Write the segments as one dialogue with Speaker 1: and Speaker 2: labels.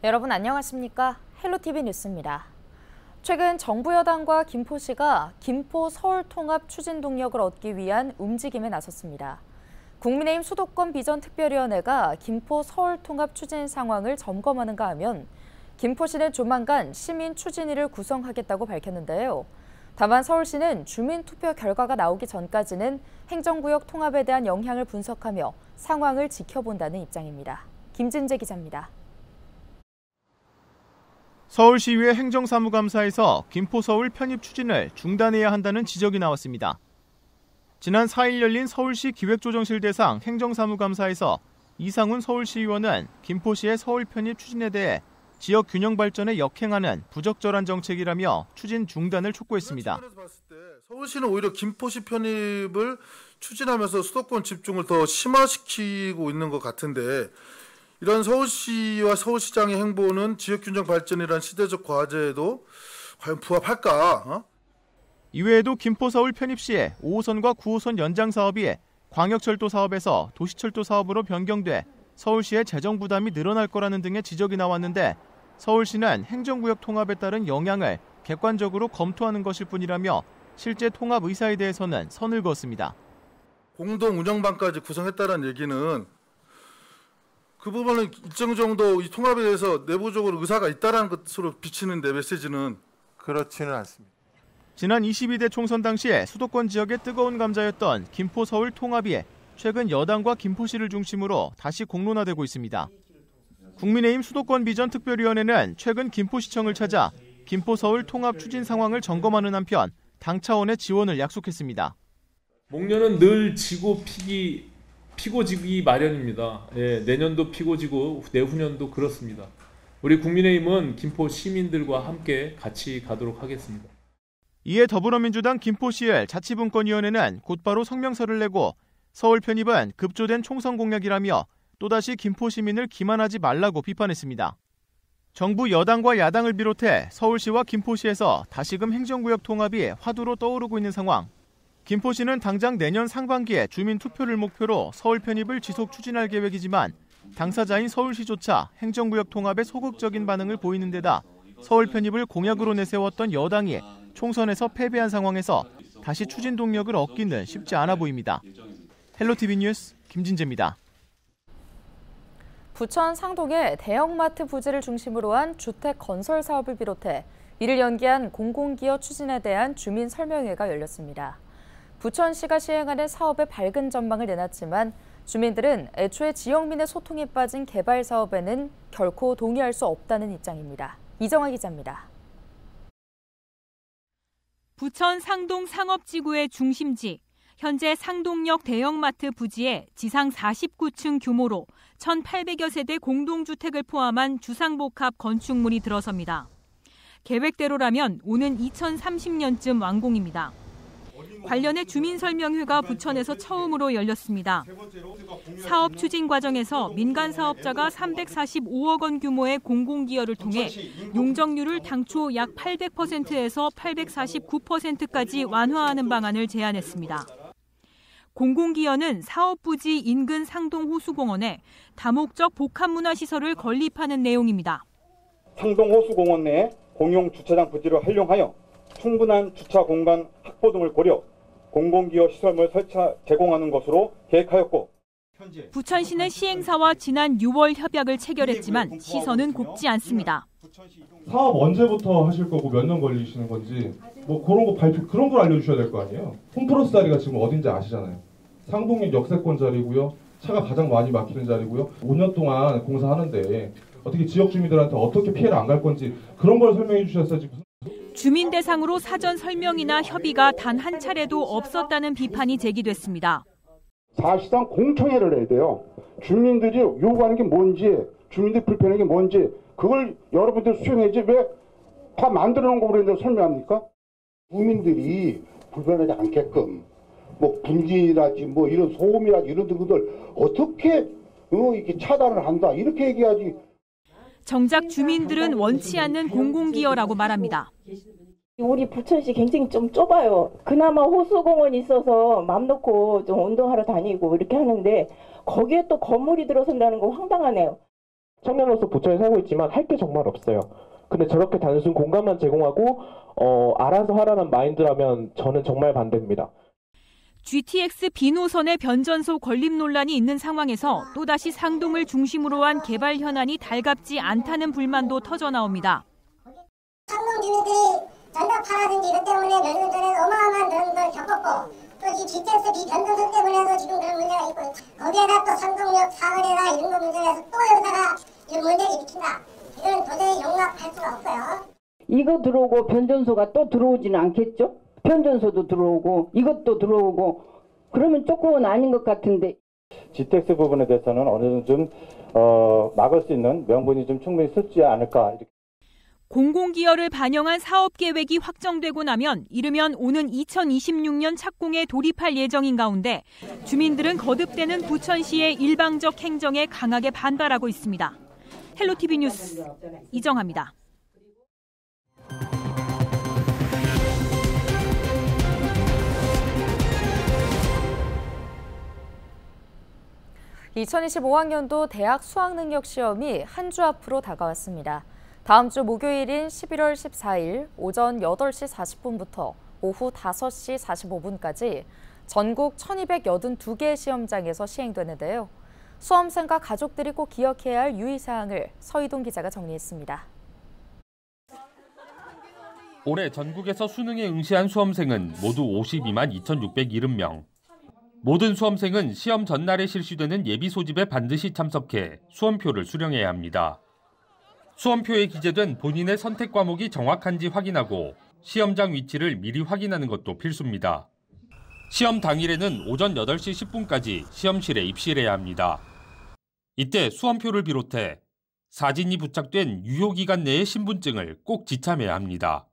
Speaker 1: 여러분 안녕하십니까? 헬로티비 뉴스입니다. 최근 정부 여당과 김포시가 김포 서울 통합 추진 동력을 얻기 위한 움직임에 나섰습니다. 국민의힘 수도권 비전특별위원회가 김포 서울 통합 추진 상황을 점검하는가 하면 김포시는 조만간 시민 추진위를 구성하겠다고 밝혔는데요. 다만 서울시는 주민투표 결과가 나오기 전까지는 행정구역 통합에 대한 영향을 분석하며 상황을 지켜본다는 입장입니다. 김진재 기자입니다.
Speaker 2: 서울시의회 행정사무감사에서 김포 서울 편입 추진을 중단해야 한다는 지적이 나왔습니다. 지난 4일 열린 서울시 기획조정실 대상 행정사무감사에서 이상훈 서울시의원은 김포시의 서울 편입 추진에 대해 지역 균형 발전에 역행하는 부적절한 정책이라며 추진 중단을 촉구했습니다.
Speaker 3: 서울시는 오히려 김포시 편입을 추진하면서 수도권 집중을 더 심화시키고 있는 것 같은데, 이런 서울시와 서울시장의 행보는 지역균형 발전이란 시대적 과제에도 과연 부합할까?
Speaker 2: 이외에도 김포 서울 편입 시에 5호선과 9호선 연장 사업이 광역철도 사업에서 도시철도 사업으로 변경돼 서울시의 재정 부담이 늘어날 거라는 등의 지적이 나왔는데, 서울시는 행정구역 통합에 따른 영향을 객관적으로 검토하는 것일 뿐이라며 실제 통합 의사에 대해서는 선을 그었습니다.
Speaker 3: 공동 운영반까지 구성했다는 얘기는 그 부분은 일정 정도 이 통합에 대해서 내부적으로 의사가 있다는 것으로 비치는데, 메시지는
Speaker 4: 그렇지는 않습니다.
Speaker 2: 지난 22대 총선 당시에 수도권 지역의 뜨거운 감자였던 김포 서울 통합이 최근 여당과 김포시를 중심으로 다시 공론화되고 있습니다. 국민의힘 수도권 비전특별위원회는 최근 김포시청을 찾아 김포 서울 통합 추진 상황을 점검하는 한편 당 차원의 지원을 약속했습니다.
Speaker 5: 목련은 늘 지고 피고 지기 마련입니다. 내년도 피고 지고 내후년도 그렇습니다. 우리 국민의힘은 김포 시민들과 함께 같이 가도록 하겠습니다.
Speaker 2: 이에 더불어민주당 김포시의 자치분권위원회는 곧바로 성명서를 내고 서울 편입은 급조된 총선 공약이라며 또다시 김포 시민을 기만하지 말라고 비판했습니다. 정부 여당과 야당을 비롯해 서울시와 김포시에서 다시금 행정구역 통합이 화두로 떠오르고 있는 상황. 김포시는 당장 내년 상반기에 주민 투표를 목표로 서울 편입을 지속 추진할 계획이지만 당사자인 서울시조차 행정구역 통합에 소극적인 반응을 보이는 데다 서울 편입을 공약으로 내세웠던 여당이 총선에서 패배한 상황에서 다시 추진 동력을 얻기는 쉽지 않아 보입니다. 헬로티비 뉴스 김진재입니다.
Speaker 1: 부천 상동의 대형마트 부지를 중심으로 한 주택 건설 사업을 비롯해 이를 연기한 공공기여 추진에 대한 주민 설명회가 열렸습니다. 부천시가 시행하는 사업의 밝은 전망을 내놨지만 주민들은 애초에 지역민의 소통이 빠진 개발 사업에는 결코 동의할 수 없다는 입장입니다. 이정아 기자입니다.
Speaker 6: 부천 상동 상업지구의 중심지, 현재 상동역 대형마트 부지에 지상 49층 규모로 1,800여 세대 공동주택을 포함한 주상복합 건축물이 들어섭니다. 계획대로라면 오는 2030년쯤 완공입니다. 관련해 주민설명회가 부천에서 처음으로 열렸습니다. 사업 추진 과정에서 민간 사업자가 345억 원 규모의 공공기여를 통해 용적률을 당초 약 800%에서 849%까지 완화하는 방안을 제안했습니다. 공공기여는 사업부지 인근 상동 호수공원에 다목적 복합문화시설을 건립하는 내용입니다.
Speaker 7: 상동 호수공원 내 공용 주차장 부지를 활용하여 충분한 주차 공간 확보 등을 고려 공공기여 시설물 제공하는 것으로 계획하였고,
Speaker 6: 부천시는 시행사와 지난 6월 협약을 체결했지만 시선은 곱지 않습니다.
Speaker 8: 사업 언제부터 하실 거고 몇 년 걸리시는 건지 그런 거 그런 걸 알려주셔야 될 거 아니에요. 홈플러스 자리가 지금 어딘지 아시잖아요. 상동역 역세권 자리고요. 차가 가장 많이 막히는 자리고요. 5년 동안 공사하는데 어떻게 지역 주민들한테 어떻게 피해를 안 갈 건지 그런 걸 설명해 주셨어야지.
Speaker 6: 주민 대상으로 사전 설명이나 협의가 단 한 차례도 없었다는 비판이 제기됐습니다.
Speaker 7: 사실상 공청회를 해야 돼요. 주민들이 요구하는 게 뭔지, 주민들이 불편한 게 뭔지 그걸 여러분들 수용해야지 왜 다 만들어 놓은 거 그랬는데 설명합니까?
Speaker 9: 주민들이 불편하지 않게끔 분진이라든지 이런 소음이라든지 이런 것들 어떻게 이렇게 차단을 한다 이렇게 얘기하지.
Speaker 6: 정작 주민들은 원치 않는 공공기여라고 말합니다.
Speaker 10: 우리 부천시 굉장히 좀 좁아요. 그나마 호수공원이 있어서 맘 놓고 좀 운동하러 다니고 이렇게 하는데 거기에 또 건물이 들어선다는 거 황당하네요.
Speaker 4: 청년으로서 부천에 살고 있지만 할 게 정말 없어요. 근데 저렇게 단순 공간만 제공하고 알아서 하라는 마인드라면 저는 정말 반대입니다.
Speaker 6: GTX B노선의 변전소 건립 논란이 있는 상황에서 또다시 상동을 중심으로 한 개발 현안이 달갑지 않다는 불만도 터져나옵니다.
Speaker 11: 상동 주민들이 전답하라든지 이것 때문에 몇 년 전에 어마어마한 돈을 겪었고 또 이 GTX 비변전소 때문에도 지금 그런 문제가 있고 거기에다 또 상동역 사거리나 이런 거 문제에서 또 여기다가 이런 문제를 일으킨다. 이건 도저히 용납할 수가 없어요.
Speaker 12: 이거 들어오고 변전소가 또 들어오지는 않겠죠? 변전소도 들어오고 이것도 들어오고 그러면 조금은 아닌 것 같은데.
Speaker 13: GTX 부분에 대해서는 어느 정도 좀 막을 수 있는 명분이 좀 충분히 있지 않을까.
Speaker 6: 공공기여를 반영한 사업계획이 확정되고 나면 이르면 오는 2026년 착공에 돌입할 예정인 가운데 주민들은 거듭되는 부천시의 일방적 행정에 강하게 반발하고 있습니다. 헬로티비 뉴스 이정아입니다.
Speaker 1: (2025학년도) 대학 수학능력 시험이 한 주 앞으로 다가왔습니다. 다음 주 목요일인 11월 14일 오전 8시 40분부터 오후 5시 45분까지 전국 1282개 시험장에서 시행되는데요. 수험생과 가족들이 꼭 기억해야 할 유의사항을 서희동 기자가 정리했습니다.
Speaker 14: 올해 전국에서 수능에 응시한 수험생은 모두 52만 2,670명. 모든 수험생은 시험 전날에 실시되는 예비 소집에 반드시 참석해 수험표를 수령해야 합니다. 수험표에 기재된 본인의 선택 과목이 정확한지 확인하고 시험장 위치를 미리 확인하는 것도 필수입니다. 시험 당일에는 오전 8시 10분까지 시험실에 입실해야 합니다. 이때 수험표를 비롯해 사진이 부착된 유효기간 내의 신분증을 꼭 지참해야 합니다.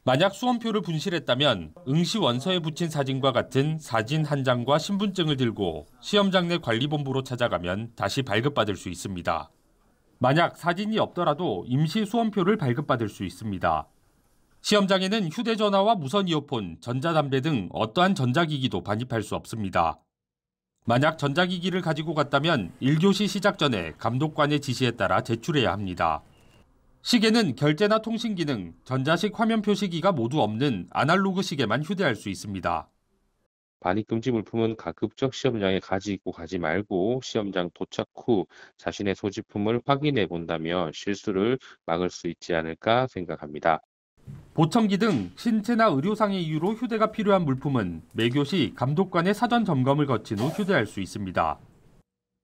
Speaker 14: 만약 수험표를 분실했다면 응시 원서에 붙인 사진과 같은 사진 한 장과 신분증을 들고 시험장 내 관리본부로 찾아가면 다시 발급받을 수 있습니다. 만약 사진이 없더라도 임시 수험표를 발급받을 수 있습니다. 시험장에는 휴대전화와 무선 이어폰, 전자담배 등 어떠한 전자기기도 반입할 수 없습니다. 만약 전자기기를 가지고 갔다면 1교시 시작 전에 감독관의 지시에 따라 제출해야 합니다. 시계는 결제나 통신 기능, 전자식 화면 표시기가 모두 없는 아날로그 시계만 휴대할 수 있습니다.
Speaker 15: 반입 금지 물품은 가급적 시험장에 가지고 가지 말고 시험장 도착 후 자신의 소지품을 확인해 본다면 실수를 막을 수 있지 않을까 생각합니다.
Speaker 14: 보청기 등 신체나 의료상의 이유로 휴대가 필요한 물품은 매교시 감독관의 사전 점검을 거친 후 휴대할 수 있습니다.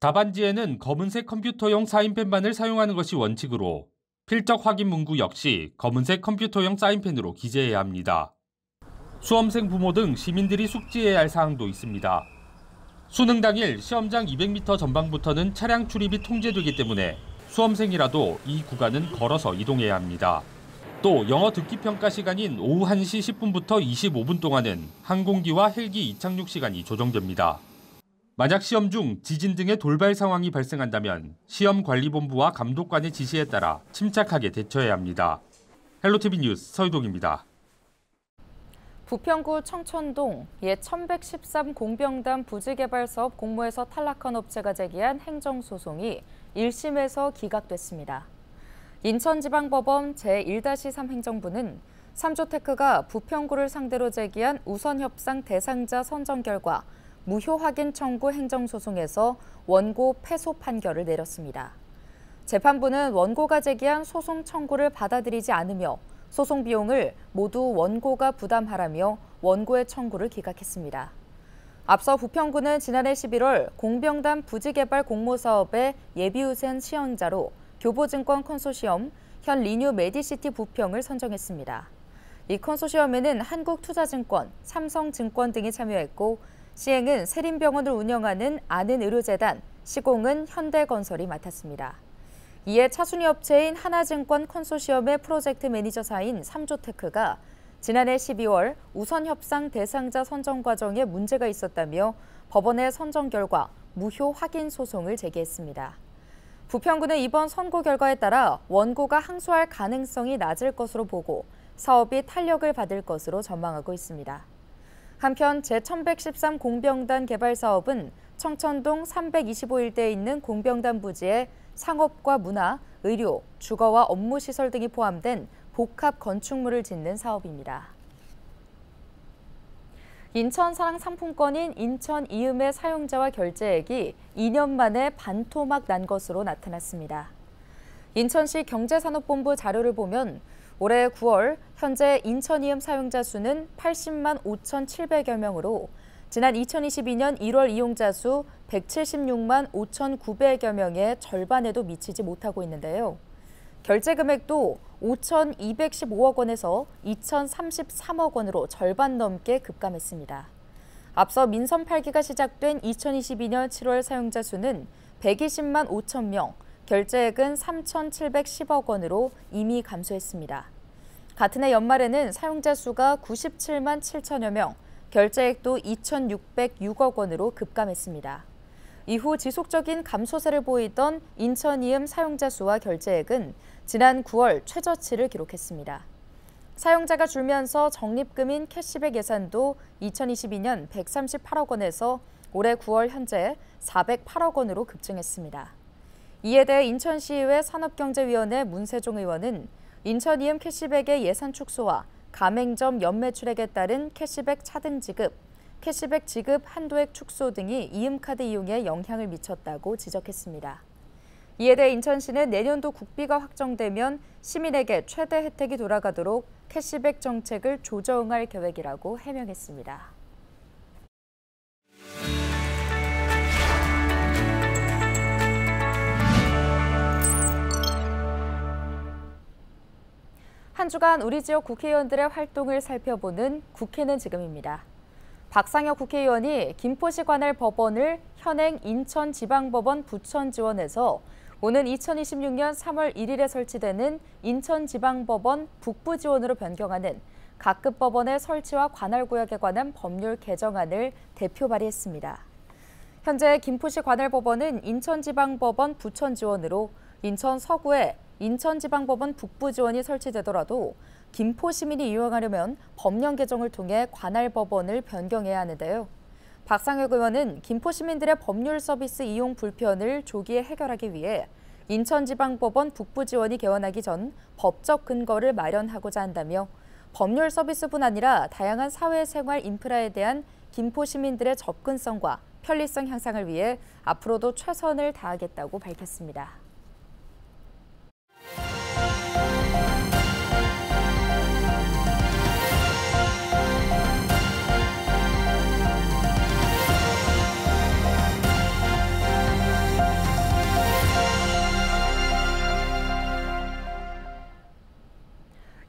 Speaker 14: 답안지에는 검은색 컴퓨터용 사인펜만을 사용하는 것이 원칙으로 필적 확인 문구 역시 검은색 컴퓨터용 사인펜으로 기재해야 합니다. 수험생 부모 등 시민들이 숙지해야 할 사항도 있습니다. 수능 당일 시험장 200m 전방부터는 차량 출입이 통제되기 때문에 수험생이라도 이 구간은 걸어서 이동해야 합니다. 또 영어 듣기 평가 시간인 오후 1시 10분부터 25분 동안은 항공기와 헬기 이착륙 시간이 조정됩니다. 만약 시험 중 지진 등의 돌발 상황이 발생한다면 시험관리본부와 감독관의 지시에 따라 침착하게 대처해야 합니다. 헬로티비 뉴스 서희동입니다.
Speaker 1: 부평구 청천동 옛 1113 공병단 부지개발사업 공모에서 탈락한 업체가 제기한 행정소송이 1심에서 기각됐습니다. 인천지방법원 제1-3 행정부는 삼조테크가 부평구를 상대로 제기한 우선협상 대상자 선정 결과 무효 확인 청구 행정소송에서 원고 패소 판결을 내렸습니다. 재판부는 원고가 제기한 소송 청구를 받아들이지 않으며 소송 비용을 모두 원고가 부담하라며 원고의 청구를 기각했습니다. 앞서 부평구는 지난해 11월 공병단 부지개발 공모사업의 예비우선 시행자로 교보증권 컨소시엄, 현 리뉴 메디시티 부평을 선정했습니다. 이 컨소시엄에는 한국투자증권, 삼성증권 등이 참여했고 시행은 세림병원을 운영하는 아는의료재단, 시공은 현대건설이 맡았습니다. 이에 차순위 업체인 하나증권 컨소시엄의 프로젝트 매니저사인 삼조테크가 지난해 12월 우선협상 대상자 선정 과정에 문제가 있었다며 법원의 선정 결과 무효 확인 소송을 제기했습니다. 부평구는 이번 선고 결과에 따라 원고가 항소할 가능성이 낮을 것으로 보고 사업이 탄력을 받을 것으로 전망하고 있습니다. 한편 제1113 공병단 개발 사업은 청천동 325일대에 있는 공병단 부지에 상업과 문화, 의료, 주거와 업무시설 등이 포함된 복합 건축물을 짓는 사업입니다. 인천 사랑 상품권인 인천 이음의 사용자와 결제액이 2년 만에 반토막 난 것으로 나타났습니다. 인천시 경제산업본부 자료를 보면 올해 9월 현재 인천 이음 사용자 수는 80만 5,700여 명으로 지난 2022년 1월 이용자 수 176만 5,900여 명의 절반에도 미치지 못하고 있는데요. 결제 금액도 5,215억 원에서 2,033억 원으로 절반 넘게 급감했습니다. 앞서 민선 8기가 시작된 2022년 7월 사용자 수는 120만 5천 명, 결제액은 3,710억 원으로 이미 감소했습니다. 같은 해 연말에는 사용자 수가 97만 7천여 명, 결제액도 2,606억 원으로 급감했습니다. 이후 지속적인 감소세를 보이던 인천 이음 사용자 수와 결제액은 지난 9월 최저치를 기록했습니다. 사용자가 줄면서 적립금인 캐시백 예산도 2022년 138억 원에서 올해 9월 현재 408억 원으로 급증했습니다. 이에 대해 인천시의회 산업경제위원회 문세종 의원은 인천 이음 캐시백의 예산 축소와 가맹점 연매출액에 따른 캐시백 차등 지급, 캐시백 지급 한도액 축소 등이 이음카드 이용에 영향을 미쳤다고 지적했습니다. 이에 대해 인천시는 내년도 국비가 확정되면 시민에게 최대 혜택이 돌아가도록 캐시백 정책을 조정할 계획이라고 해명했습니다. 한 주간 우리 지역 국회의원들의 활동을 살펴보는 국회는 지금입니다. 박상혁 국회의원이 김포시 관할 법원을 현행 인천지방법원 부천 지원해서 오는 2026년 3월 1일에 설치되는 인천지방법원 북부 지원으로 변경하는 각급 법원의 설치와 관할구역에 관한 법률 개정안을 대표 발의했습니다. 현재 김포시 관할법원은 인천지방법원 부천 지원으로 인천 서구에 인천지방법원 북부 지원이 설치되더라도 김포 시민이 이용하려면 법령 개정을 통해 관할법원을 변경해야 하는데요. 박상혁 의원은 김포 시민들의 법률 서비스 이용 불편을 조기에 해결하기 위해 인천지방법원 북부 지원이 개원하기 전 법적 근거를 마련하고자 한다며 법률 서비스뿐 아니라 다양한 사회생활 인프라에 대한 김포 시민들의 접근성과 편리성 향상을 위해 앞으로도 최선을 다하겠다고 밝혔습니다.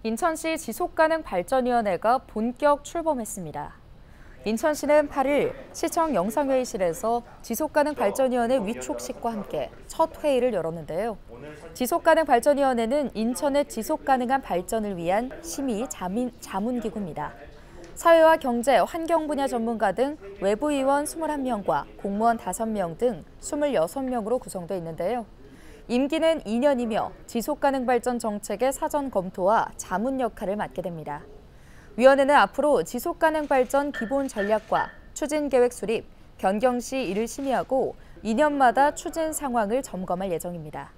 Speaker 1: 인천시 지속가능발전위원회가 본격 출범했습니다. 인천시는 8일 시청 영상회의실에서 지속가능발전위원회 위촉식과 함께 첫 회의를 열었는데요. 지속가능발전위원회는 인천의 지속가능한 발전을 위한 심의 자문기구입니다. 사회와 경제, 환경 분야 전문가 등 외부 위원 21명과 공무원 5명 등 26명으로 구성되어 있는데요. 임기는 2년이며 지속가능발전 정책의 사전 검토와 자문 역할을 맡게 됩니다. 위원회는 앞으로 지속가능발전 기본 전략과 추진계획 수립, 변경 시 이를 심의하고 2년마다 추진 상황을 점검할 예정입니다.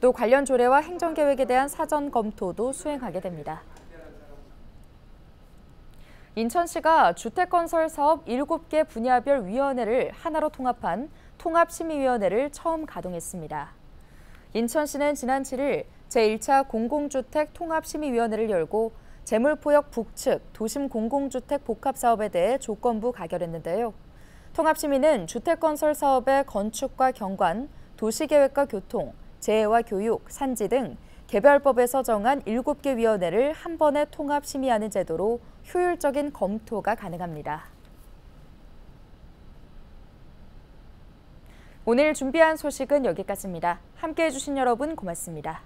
Speaker 1: 또 관련 조례와 행정계획에 대한 사전 검토도 수행하게 됩니다. 인천시가 주택건설 사업 7개 분야별 위원회를 하나로 통합한 통합심의위원회를 처음 가동했습니다. 인천시는 지난 7일 제1차 공공주택 통합심의위원회를 열고 재물포역 북측 도심 공공주택 복합사업에 대해 조건부 가결했는데요. 통합심의는 주택건설 사업의 건축과 경관, 도시계획과 교통, 재해와 교육, 산지 등 개별법에서 정한 7개 위원회를 한 번에 통합심의하는 제도로 효율적인 검토가 가능합니다. 오늘 준비한 소식은 여기까지입니다. 함께해 주신 여러분 고맙습니다.